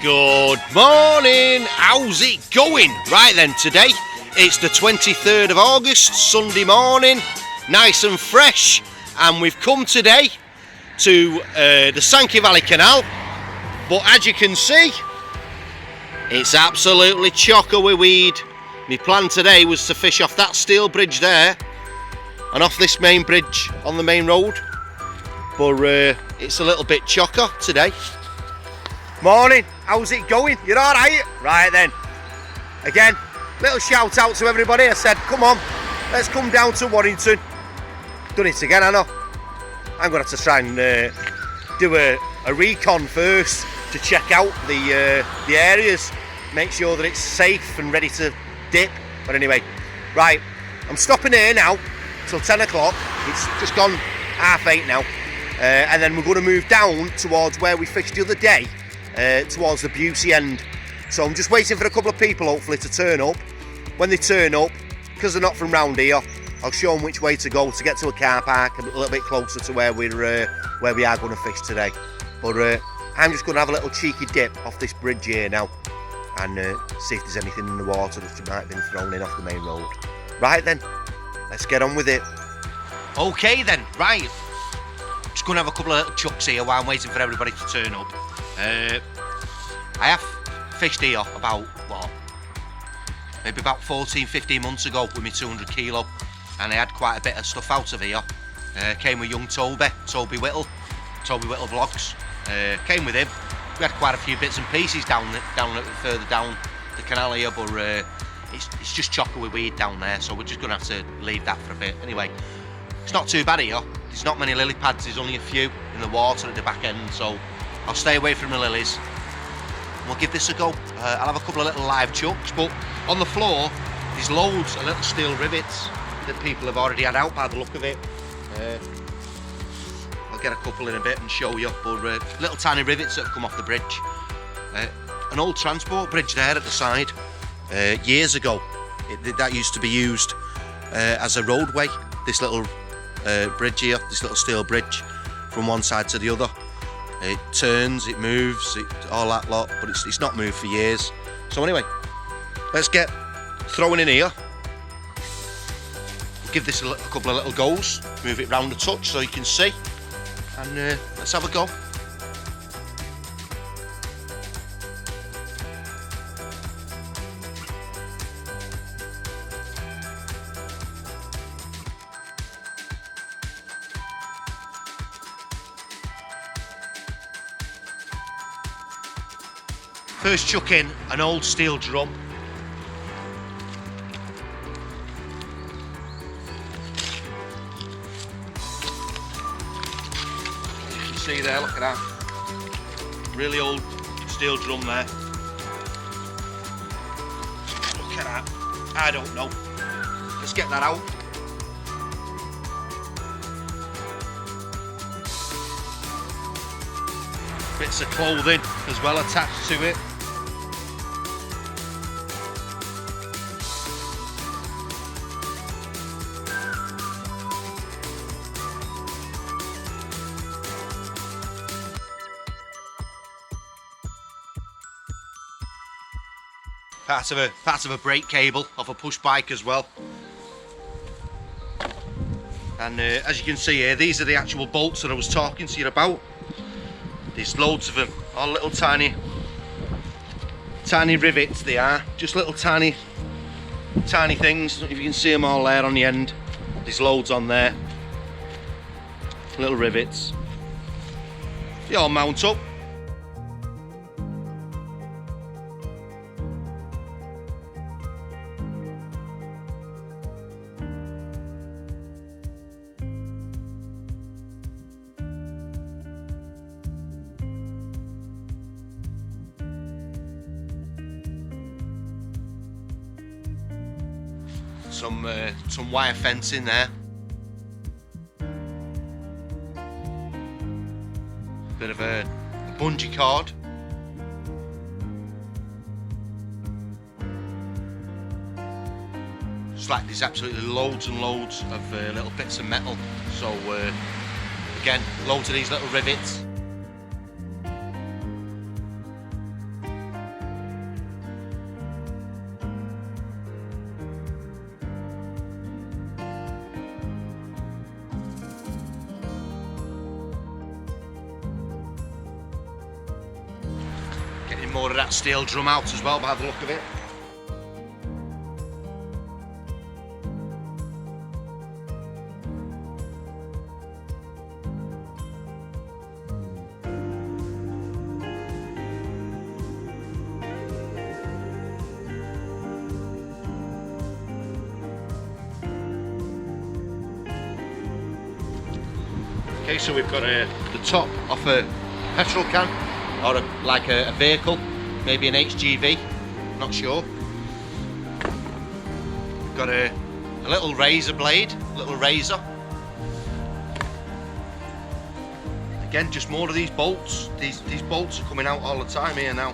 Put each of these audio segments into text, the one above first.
Good morning, how's it going? Right then, today it's the 23rd of August, Sunday morning, nice and fresh, and we've come today to the Sankey Valley Canal, but as you can see, it's absolutely chocker with weed. My plan today was to fish off that steel bridge there and off this main bridge on the main road, but it's a little bit chocker today. Morning, how's it going? You're alright? Right then. Again, little shout out to everybody. I said, come on, let's come down to Warrington. Done it again, I know. I'm going to have to try and do a recon first to check out the areas, make sure that it's safe and ready to dip. But anyway, right, I'm stopping here now till 10 o'clock. It's just gone 8:30 now. And then we're going to move down towards where we fished the other day. Towards the Busey end. So I'm just waiting for a couple of people hopefully to turn up. When they turn up, because they're not from round here, I'll show them which way to go to get to a car park a little bit closer to where we are going to fish today. But I'm just going to have a little cheeky dip off this bridge here now and see if there's anything in the water that might have been thrown in off the main road. Right then, let's get on with it. Okay then, right. Just going to have a couple of little chucks here while I'm waiting for everybody to turn up. I have fished here about, maybe about 14-15 months ago with my 200 kilo, and I had quite a bit of stuff out of here. Came with young Toby Whittle Vlogs. Came with him. We had quite a few bits and pieces further down the canal here, but it's just chocker with weed down there, so we're just going to have to leave that for a bit. Anyway, it's not too bad here. There's not many lily pads, there's only a few in the water at the back end, so I'll stay away from the lilies. We'll give this a go. I'll have a couple of little live chucks, but on the floor there's loads of little steel rivets that people have already had out by the look of it. I'll get a couple in a bit and show you, but little tiny rivets that have come off the bridge. An old transport bridge there at the side. Years ago, that used to be used as a roadway. This little bridge here, this little steel bridge from one side to the other. It turns, it moves, all that lot, but it's not moved for years. So anyway, let's get throwing in here. Give this a couple of little goes, move it round a touch so you can see, and let's have a go. First chuck in an old steel drum. You can see there, look at that. Really old steel drum there. Look at that. I don't know. Let's get that out. Bits of clothing as well attached to it. Part of a brake cable off a push bike as well. And as you can see here, these are the actual bolts that I was talking to you about. There's loads of them, all little tiny rivets they are, just little tiny things. I don't know if you can see them all there on the end. There's loads on there, little rivets. They all mount up. Some wire fencing there. Bit of a bungee cord. Just like there's absolutely loads and loads of little bits of metal. So again, loads of these little rivets. getting more of that steel drum out as well by the look of it. Okay, so we've got the top off a petrol can, or like a vehicle, maybe an HGV, not sure. We've got a little razor blade, little razor. Again, just more of these bolts. These bolts are coming out all the time here now.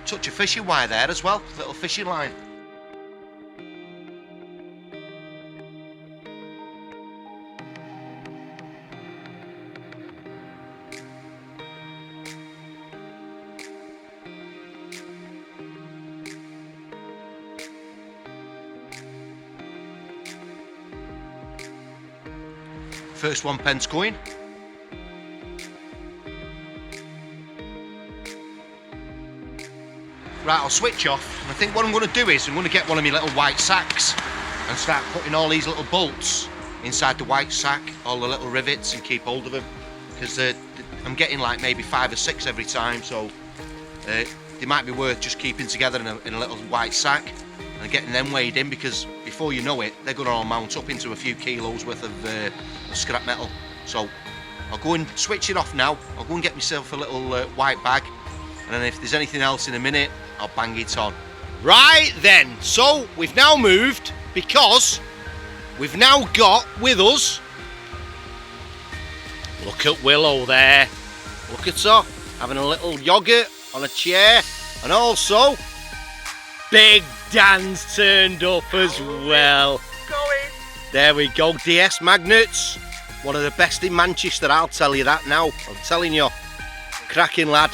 Touch of fishing wire there as well, little fishing line. First 1p coin. Right, I'll switch off, and I think what I'm going to do is I'm going to get one of my little white sacks and start putting all these little bolts inside the white sack, all the little rivets, and keep hold of them, because I'm getting like maybe 5 or 6 every time, so they might be worth just keeping together in a little white sack and getting them weighed in, because before you know it, they're going to all mount up into a few kilos worth of scrap metal. So I'll go and switch it off now. I'll go and get myself a little white bag, and then if there's anything else in a minute, I'll bang it on. Right then, so we've now moved because we've now got with us, look at Willow there, look at her, having a little yoghurt on a chair, and also Big Dan's turned up as well. There we go, DS Magnets, one of the best in Manchester, I'll tell you that now, I'm telling you, cracking lad.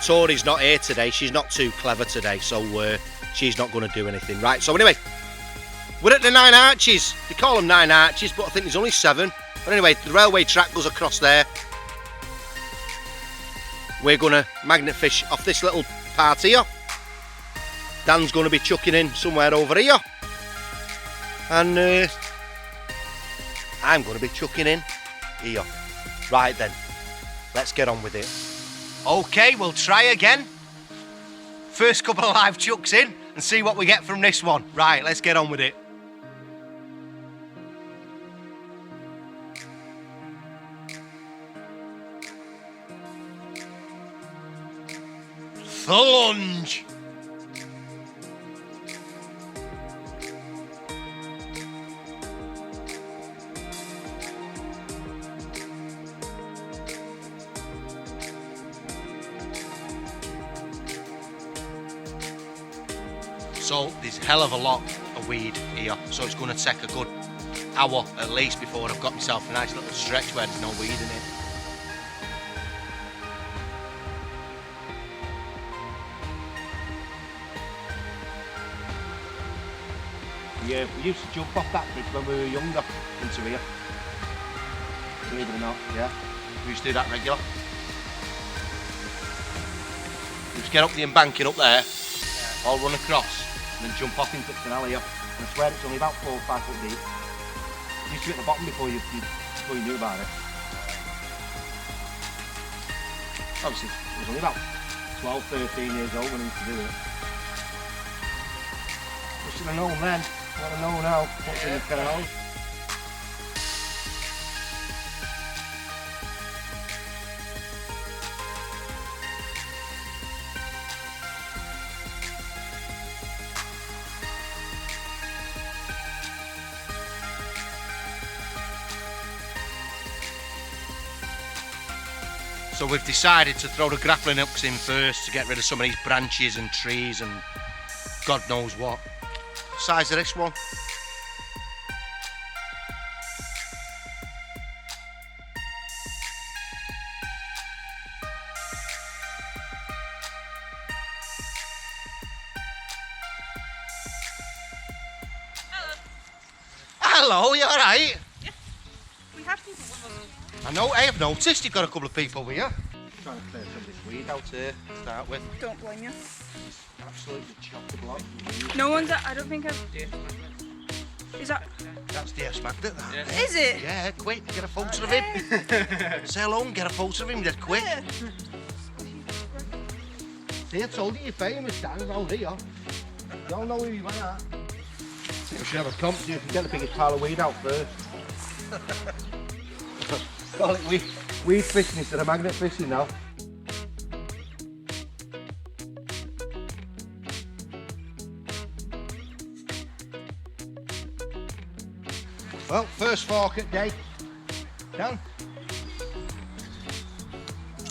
Tori's not here today, she's not too clever today, so she's not going to do anything. Right, so anyway, we're at the 9 Arches. They call them 9 Arches, but I think there's only 7. But anyway, the railway track goes across there. We're going to magnet fish off this little part here. Dan's going to be chucking in somewhere over here. And I'm going to be chucking in here. Right then, let's get on with it. Okay, we'll try again. First couple of live chucks in and see what we get from this one. Right, let's get on with it. The lunge. So there's a hell of a lot of weed here, so it's going to take a good hour at least before I've got myself a nice little stretch where there's no weed in it. Yeah, we used to jump off that bridge when we were younger into here. Believe it or not, yeah. We used to do that regular. We used to get up the embankment up there, all run across, and then jump off into the canal here. And I swear it's only about 4 or 5 foot deep. You used to be at the bottom before you knew about it. Obviously, I was only about 12, 13 years old when I used to do it. I should have known then. I want to know now what's in the canal. So we've decided to throw the grappling hooks in first to get rid of some of these branches and trees and God knows what. Size of this one. Hello, you alright? Yeah. We have people with us. I know, I have noticed you've got a couple of people with you. Trying to clear some of this weed out here to start with. Don't blame you. It's absolutely chock-a-block. No one's. I don't think I've. Is that? That's DS Magnet, that. Yeah. Is it? Yeah, quick, get a photo of him. Say hello and get a photo of him, dead quick. Yeah. See, I told you you're famous, Dan, around here. You all know who you are. We should have a company if you get the biggest pile of weed out first. Call it weed fishing instead of magnet fishing now. Well, first fork at day. Done.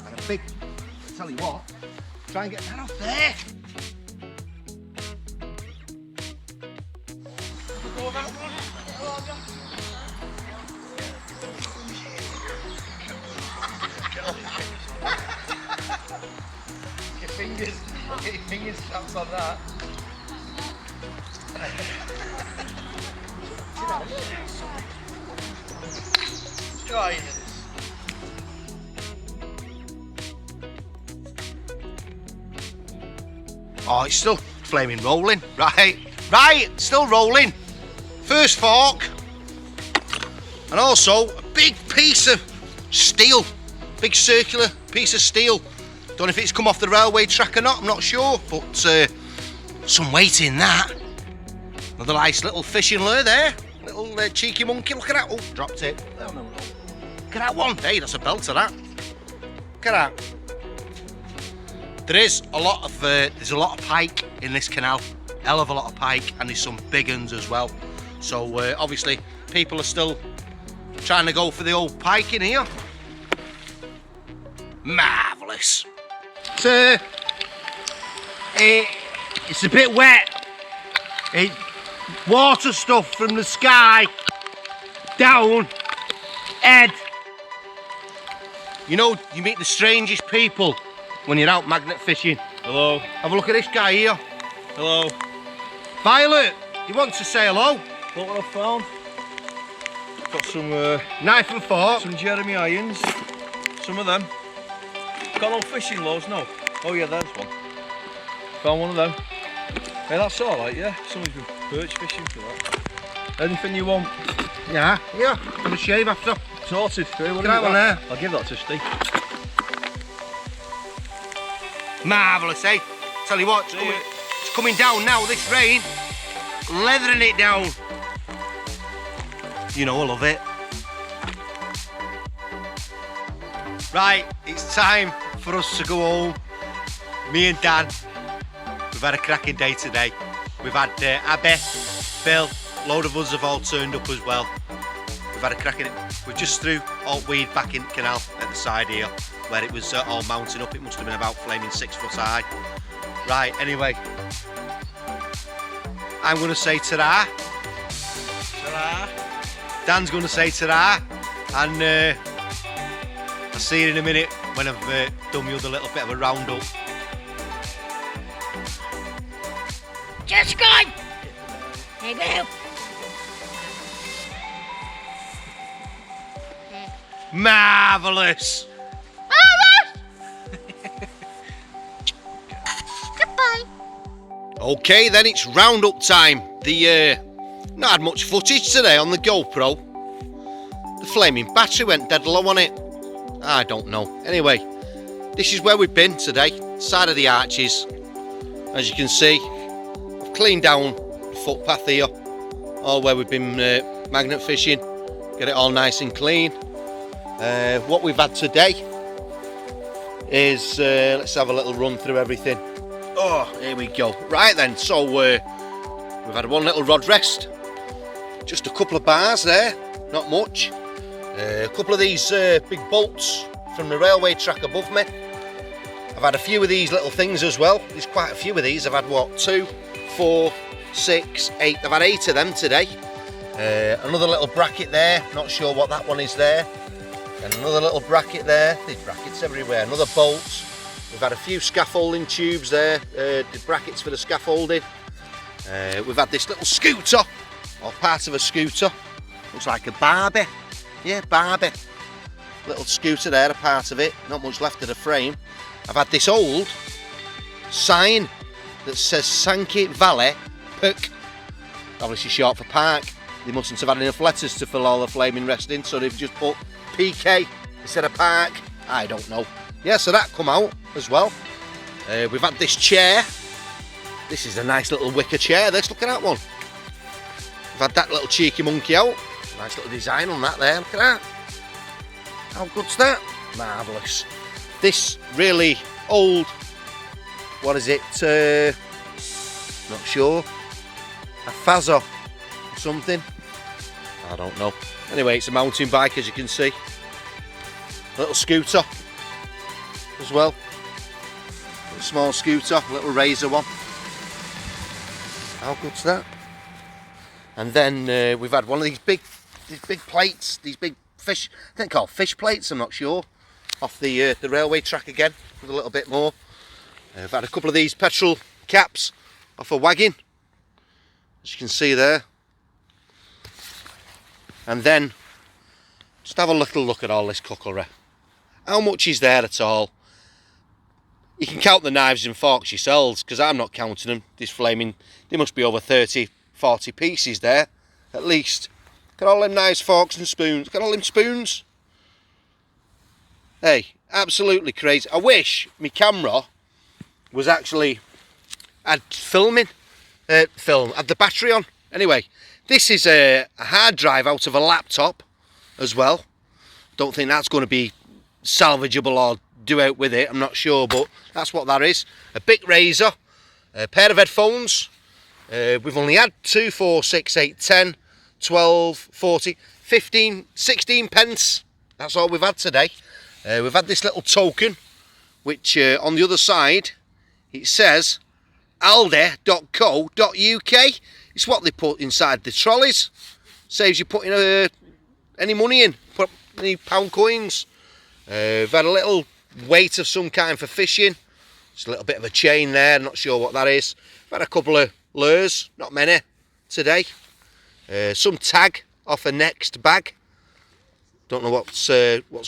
And a big, I'll tell you what, try and get that off there. Get your fingers trapped on that. Try this. Oh, it's still flaming rolling. Right, still rolling. First fork. And also a big piece of steel. Big circular piece of steel. Don't know if it's come off the railway track or not, I'm not sure, but some weight in that. Another nice little fishing lure there. Little cheeky monkey, look at that. Oh, dropped it. Look at that one. Hey, that's a belter, that. Look at that. There's a lot of pike in this canal. Hell of a lot of pike, and there's some big uns as well. So obviously people are still trying to go for the old pike in here. Marvellous. It's a bit wet. Water stuff from the sky down head. You know, you meet the strangest people when you're out magnet fishing. Hello. Have a look at this guy here. Hello. Violet, you want to say hello? Look what I found. Got some Knife and fork. some Jeremy irons. Some of them. Got no fishing lures, no. Oh yeah, there's one. Found one of them. Hey, that's alright, yeah. Somebody's been perch fishing for that. Anything you want? Yeah, here. Have a shave after. Sorted. Hey, what Get that one there. I'll give that to Steve. Marvellous, eh? Tell you what, it's coming down now, this rain. Leathering it down. You know I love it. Right, it's time for us to go home. Me and Dan, we've had a cracking day today. We've had Abby, Phil, a load of us have all turned up as well. We've had a cracking, we just threw all weed back in the canal at the side here, where it was all mounting up. It must have been about flaming 6 foot high. Right, anyway, I'm going to say ta-ra. Ta-ra. Dan's going to say ta-ra, and I'll see you in a minute when I've done me with a little bit of a roundup. Just gone. There you go. Marvellous. Goodbye. Okay, then it's roundup time. Not had much footage today on the GoPro. The flaming battery went dead low on it. I don't know. Anyway, this is where we've been today. Side of the arches. As you can see, I've cleaned down the footpath here. All where we've been magnet fishing. Get it all nice and clean. What we've had today is, let's have a little run through everything. Oh, here we go. Right then, so we've had one little rod rest. Just a couple of bars there, not much. A couple of these big bolts from the railway track above me. I've had a few of these little things as well. There's quite a few of these. I've had what, 2, 4, 6, 8. I've had 8 of them today. Another little bracket there. Not sure what that one is there. And another little bracket there. There's brackets everywhere. Another bolt. We've had a few scaffolding tubes there. The brackets for the scaffolding. We've had this little scooter, or part of a scooter. Looks like a Barbie. Yeah, Barbie. Little scooter there, a part of it. Not much left of the frame. I've had this old sign that says Sankey Valley Park. Obviously short for park. They mustn't have had enough letters to fill all the flaming rest in, so they've just put PK instead of park. I don't know. Yeah, so that come out as well. We've had this chair. This is a nice little wicker chair. Let's look at that one. We've had that little cheeky monkey out. Nice little design on that there. Look at that. How good's that? Marvellous. This really old, what is it? Not sure. A Fazo or something. I don't know. Anyway, it's a mountain bike, as you can see. A little scooter as well. A small scooter, a little razor one. How good's that? And then we've had one of these big plates, these big fish, I think they're called fish plates, I'm not sure, off the railway track again, with a little bit more. I've had a couple of these petrol caps off a wagon, as you can see there. And then, just have a little look at all this cookery. How much is there at all? You can count the knives and forks yourselves, because I'm not counting them. This flaming, there must be over 30, 40 pieces there, at least. Look at all them knives, forks and spoons. Look at all them spoons. Hey, absolutely crazy. I wish my camera was actually, had filming, had the battery on. Anyway, this is a hard drive out of a laptop as well. Don't think that's going to be salvageable or do out with it, I'm not sure, but that's what that is. A big razor, a pair of headphones. We've only had 2, 4, 6, 8, 10, 12, 40, 15, 16 pence. That's all we've had today. We've had this little token, which on the other side, it says aldi.co.uk. It's what they put inside the trolleys. Saves you putting any money in, put any pound coins. We've had a little weight of some kind for fishing. Just a little bit of a chain there, not sure what that is. We've had a couple of lures, not many today. Some tag off a next bag. Don't know what's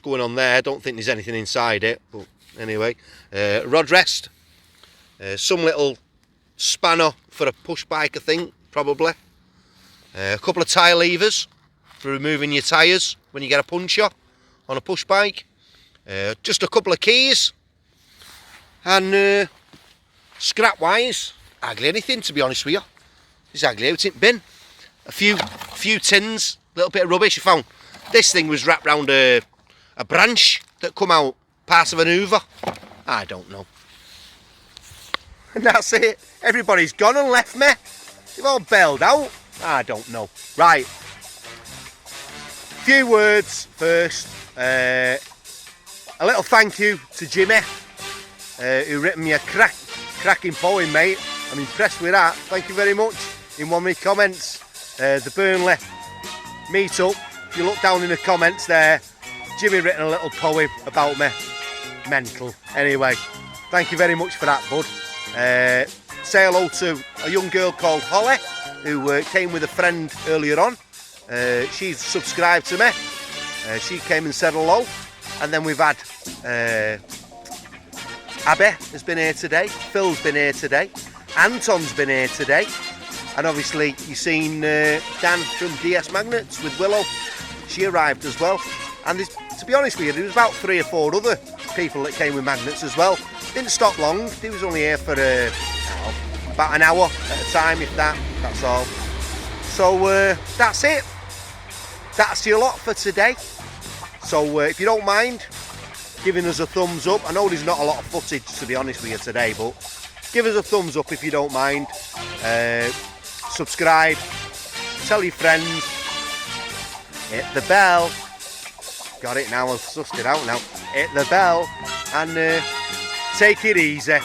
going on there. Don't think there's anything inside it, but anyway. Rod rest. Some little spanner for a push bike, I think, probably. A couple of tyre levers for removing your tyres when you get a puncture on a push bike. Just a couple of keys. And scrap wise, hardly anything, to be honest with you. It's hardly out it bin. A few tins, a little bit of rubbish. I found this thing was wrapped round a branch that come out part of an hoover. I don't know. And that's it. Everybody's gone and left me. They've all bailed out. I don't know. Right. Few words first. A little thank you to Jimmy, who written me a cracking poem, mate. I'm impressed with that. Thank you very much. In one of my comments, the Burnley meet-up. If you look down in the comments there, Jimmy written a little poem about me. Mental. Anyway, thank you very much for that, bud. Say hello to a young girl called Holly, who came with a friend earlier on. She's subscribed to me. She came and said hello. And then we've had Abby has been here today, Phil's been here today, Anton's been here today, and obviously you've seen Dan from DS Magnets with Willow. She arrived as well. And to be honest with you, there was about 3 or 4 other people that came with magnets as well. Didn't stop long. He was only here for about an hour at a time, if that. That's all. So that's it. That's your lot for today. So if you don't mind giving us a thumbs up. I know there's not a lot of footage, to be honest with you, today, but give us a thumbs up if you don't mind. Subscribe. Tell your friends. Hit the bell. Got it now, I've sussed it out now. Hit the bell and take it easy.